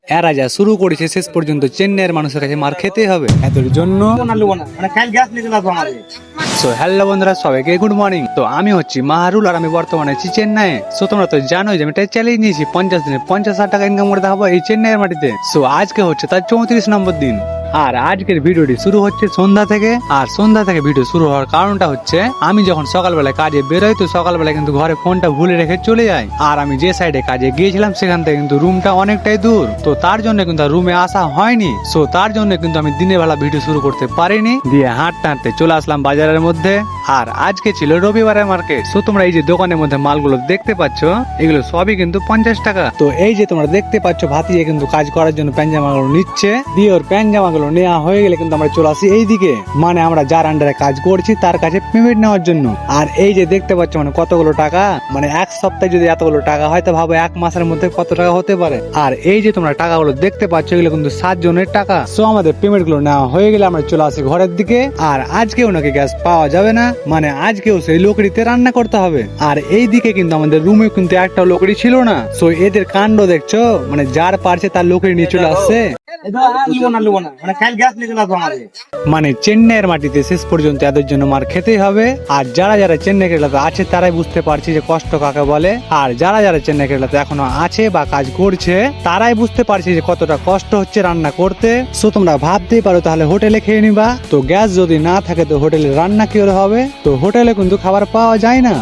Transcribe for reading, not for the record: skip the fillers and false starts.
এরা যা শুরু করেছে শেষ পর্যন্ত চেন্নাইয়ের মানুষের কাছে মার খেতেই হবে। এদের জন্য সো হ্যালো বন্ধুরা, সবাইকে গুড মর্নিং। তো আমি হচ্ছি মাহারুল আর আমি বর্তমানে আছি চেন্নাই। সো তোমরা তো জানোই যে আমি একটা চ্যালেঞ্জ নিয়েছি 50 দিনে 50,000 টাকা ইনকাম করে দেখাবো এই চেন্নাইয়ের মাটিতে। সো আজকে হচ্ছে তার 34 নম্বর দিন। আর আজকের ভিডিওটি শুরু হচ্ছে সন্ধ্যা থেকে। আর সন্ধ্যা থেকে ভিডিও শুরু হওয়ার কারণটা হচ্ছে আমি যখন সকালবেলায় কাজে বেরোই তো সকালবেলায় কিন্তু ঘরে ফোনটা ভুলে রেখে চলে যাই। আর আমি যে সাইডে কাজে গিয়েছিলাম সেখান থেকে কিন্তু রুমটা অনেকটাই দূর, তো তার জন্য কিন্তু রুমে আসা হয়নি। সো তার জন্য কিন্তু আমি দিনের বেলা ভিডিও শুরু করতে পারিনি। দিয়ে হাঁটতে হাঁটতে চলে আসলাম বাজারের মধ্যে। আর আজকে ছিল রবিবারের মার্কেট। সো তোমরা এই যে দোকানের মধ্যে মালগুলো দেখতে পাচ্ছ এগুলো সবই কিন্তু 50 টাকা। তো এই যে তোমরা দেখতে পাচ্ছ ভাতিয়ে কিন্তু কাজ করার জন্য প্যান্ট জামাগুলো নিচ্ছে। দিয়ে ওর প্যান্ট জামাগুলো নেওয়া হয়ে গেলে কিন্তু আমরা চলে আসি এইদিকে, মানে আমরা যার আন্ডারে কাজ করছি তার কাছে পেমেন্ট নেওয়ার জন্য। আর এই যে দেখতে পাচ্ছ মানে কতগুলো টাকা, মানে এক সপ্তাহে যদি এতগুলো টাকা হয় তো ভাবো এক মাসের মধ্যে কত টাকা হতে পারে। আর এই যে তোমরা টাকাগুলো দেখতে পাচ্ছ এগুলো কিন্তু 7 জনের টাকা। সো আমাদের পেমেন্ট গুলো নেওয়া হয়ে গেলে আমরা চলে আসি ঘরের দিকে। আর আজকেও নাকি গ্যাস পাওয়া যাবে না, মানে আজকেও সেই লকড়িতে রান্না করতে হবে। আর এই দিকে কিন্তু আমাদের রুমে কিন্তু একটা লকড়ি ছিল না। সো এদের কাণ্ড দেখছো, মানে যার পারছে তার লকড়ি নিয়ে চলে আসছে। মানে চেন্নাইয়ের মাটিতে শেষ পর্যন্ত এদের জন্য মার খেতেই হবে। আর যারা যারা চেন্নাই কেরালাতে আছে তারাই বুঝতে পারছে যে কষ্ট কাকে বলে। আর যারা যারা চেন্নাই কেরালাতে এখনো আছে বা কাজ করছে তারাই বুঝতে পারছে যে কতটা কষ্ট হচ্ছে রান্না করতে। সো তোমরা ভাবতেই পারো তাহলে হোটেলে খেয়ে নিবা, তো গ্যাস যদি না থাকে তো হোটেলে রান্না কি করে হবে? তো হোটেলে কিন্তু খাবার পাওয়া যায় না।